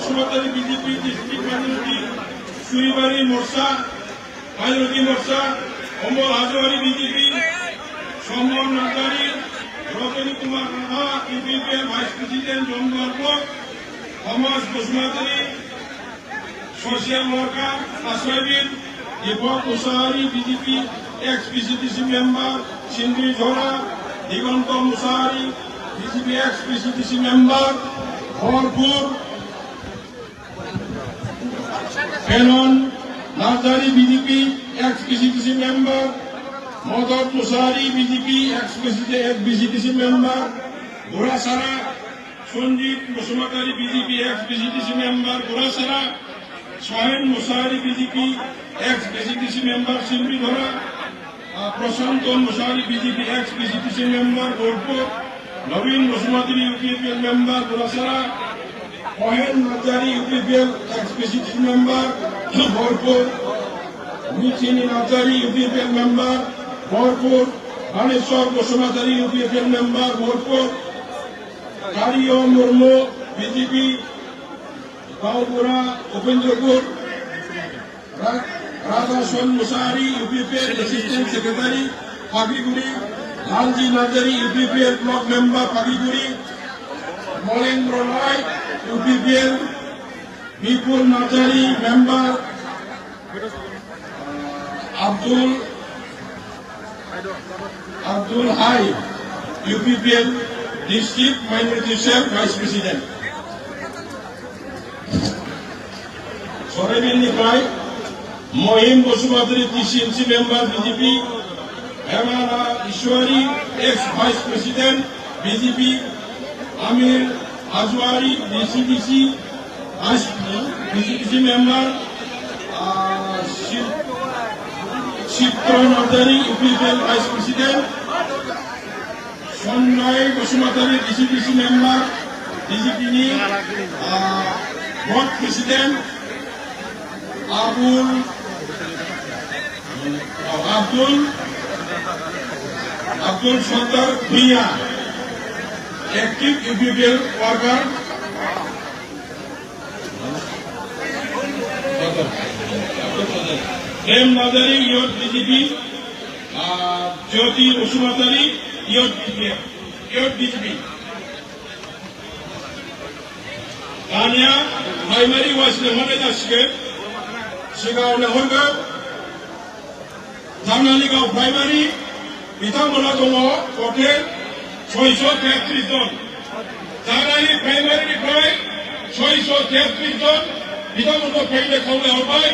বসুমতারি BJP district minority সুইবাড়ি morcha minority morcha Amar Hazowary BJP Samman Narzary রতনী Kumar Rabha UPPL vice president জনবর্গ থমাস বসুমতারি সোশ্যাল ওয়ার্কার আশ্রয়বিদ Deepak Mushahary BJP ex PCDC member Sindhu Jhora Diganta Mushahary BJP ex PCDC member ভরপুর ফেনন Narzary BJP ex PCDC member মদত Mushahary BJP ex BCDC member Ghorasara Sanjit Basumatary BJP ex BCDC member Ghorasara Sohen Mushahary BJP ex BCDC member সিন্ধিধরা Prashanta Mushahary BJP ex BCDC member Bolpur Nabin Basumatary UPPL member Ghorasara Sohen Narzary UPPL ex BCDC member Bolpur মিথিনী Narzary UPPL member Bolpur Baneswar Basumatary UPPL member Bolpur কারিয় Murmu BJP Gaonpura Upendrapur রাধাসন Mushahary UPPL assistant secretary Pagrigudi Lalji Narzary UPPL block member Pagrigudi Malendra Roy UPPL Bipul Narzary member Abdul Hai UPPL district minority cell vice president সরেবিলনিफ्राय Mahim Basumatary TCMC member BJP হেমানা ঈশ্বরী ex vice president BJP আমির হাজওয়ারি DCDC member Chitra Narzary UPPL vice president Sanjay Basumatary DCDC member BJP board president Abdul Sattar Bhuyan active UPPL worker Prem Narzary ইয়ট BJP Jyoti Basumatary ইয়ট BJP दानिया primary vice लेंहरनाय जासिगोन सिगाङाव लेंहरगोन जामनालिगाव primary बिथांमोना दङ टटेल 633 जन जामनालि प्राइमारिनिफ्राय 633 जन बिथांमोनखौ फैनो खावलायहरबाय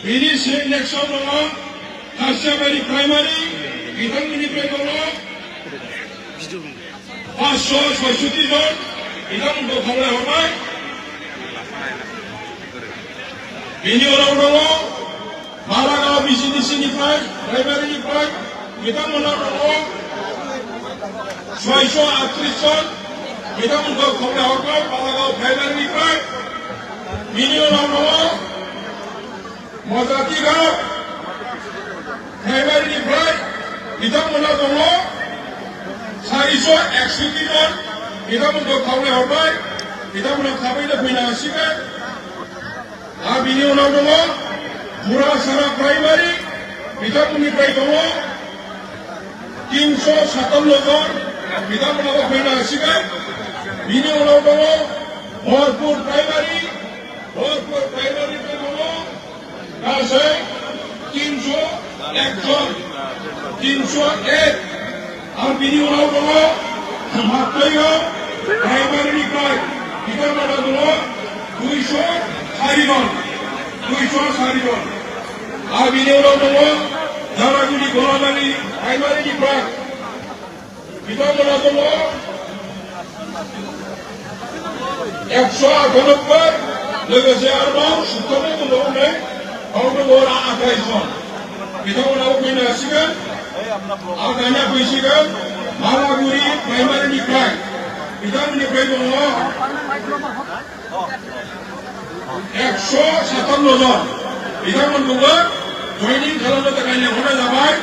बिनि नेक्स्टआव दङ कासियाबारि प्राइमारि बिथांमोननिफ्राय दङ 566 जन बिथांमोनखौ खावलायहरबाय बिनि उनाव दङ बालागाव बिसिडिसिनिफ्राय प्राइमारिनिफ्राय बिथांमोना दङ 638 जन बिथांमोनखौ खावलायहरबाय बालागाव प्राइमारिनिफ्राय बिनि उनाव दङ मजातिगाव प्राइमारिनिफ्राय बिथांमोना दङ 461 जन बिथांमोनखौ खावलायहरबाय बिथांमोना थाबैनो फैनो हासिगोन आरो बिनि उनाव दङ घोड़ासारा प्राइमारि बिथांमोननिफ्राय दङ 357 जन बिथांमोनाबो फैनो हासिगोन बिनि उनाव दङ भरपुर प्राइमारिनिफ्राय दङ गासै 301 जन 301 आरो बिनि उनाव दङ मातैगाव प्राइमारिनिफ्राय बिथांमोना दङ 204 जन आरो बिनि उनाव दङ झारागुरि गलादारि प्राइमारिनिफ्राय बिथांमोना दङ 198 लोगोसे आरोबाव सुबथानाय दंबावो बाव दङ 28 जन बिथांमोनाबो फैनो हासिगोन आरो दानिया फैसिगोन मालागुरि प्राइमारिनिफ्राय बिथांमोननिफ्राय दङ 157 जन बिथांमोनखौबो जयनिं खालामनो थाखाय लेंहरनाय जाबाय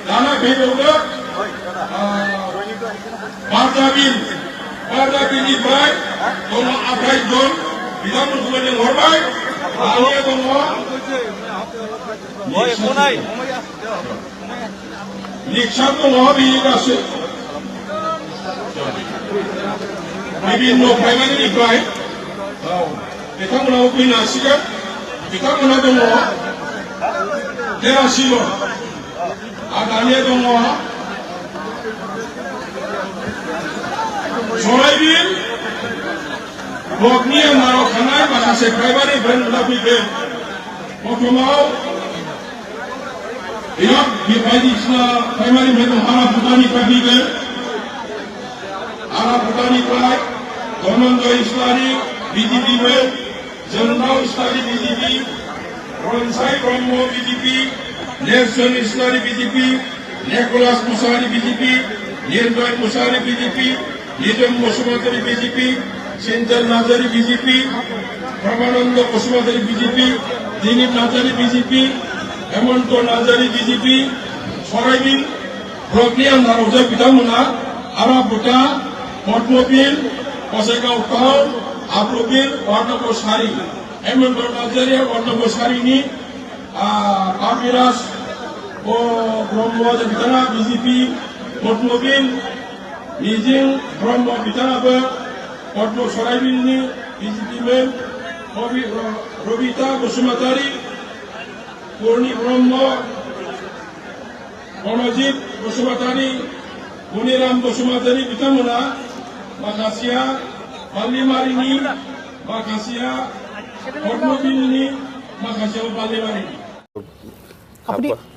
दाना फैबावगोन बारजाबिलनिफ्राय दङ 28 जन बिथांमोनखौबो लिंहरबाय दानिया दङ रिक्सा दङ बेयो गासै बिभिन्न प्राइमारिनिफ्राय बिथांमोनाव फैनो हासिगोन बिथांमोना दङ 83 জন आरो दानिया दङ सराइबिल ब्लकनि आन्दाराव थानाय माखासे प्राइमारि ब्रेन्डफोरा फैगोन प्रथमाव बायदिसिना प्राइमारि ब्रेन्ड हारा भुटाननिफ्राय फैगोन हारा भुटाननिफ्राय धनन्जय इस्लारि बिजेपिमोन जोंदाव इस्लारि बिजेपि रनसाय ब्रह्म बिजेपि नेरसोन इस्लारि BJP Nicklas Mushahary BJP Nirbhay Mushahary BJP Nijam Basumatary BJP सिन्जल Narzary BJP Prabhananda Basumatary BJP Dilip Narzary BJP Hemanta Narzary BJP Saraibil ब्लकनि आन्दाराव जे बिथांमोना आरापुटा पद्मबिल गसाइगाव टाउन आब्रुबिल वार्ड नम्बर 4 हेमन्त नार्जारिया वार्ड नम्बर 4 नि काबिराज ब्रह्म बिथाङा बिजेपि पद्मबिल मिजिं ब्रह्म बिथाङाबो पद्म सराइबिलनि बिजेपिमोन रबिता बसुमतारी पूर्णि ब्रह्म मनजित बसुमतारी मुनिराम बसुमतारी बिथांमोना माखासेया बालिमारिनि माखासेया पद्मबिलनि माखासेया बालिमारिनि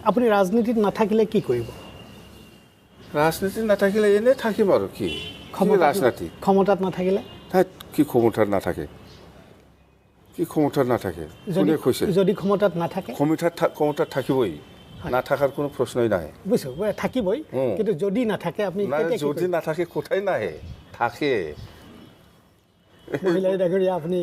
আপুনি ৰাজনীতিত নাথাকিলে কি কৰিব राजनीति नाथाकिले एने থাকিম আৰু কি ৰাজনীতি ক্ষমতাত নাথাকিলে কি ক্ষমতাত নাথাকে কি ক্ষমতাত নাথাকে কোনে কৈছে যদি ক্ষমতাত নাথাকে ক্ষমতাত থাকিবই নাথাকাৰ কোনো প্ৰশ্নই নাই বুজিছো থাকিবই কিন্তু যদি নাথাকে আপুনি যদি নাথাকে কোথায় নাহে থাকে মহিলাই ডাঙৰীয়া আপুনি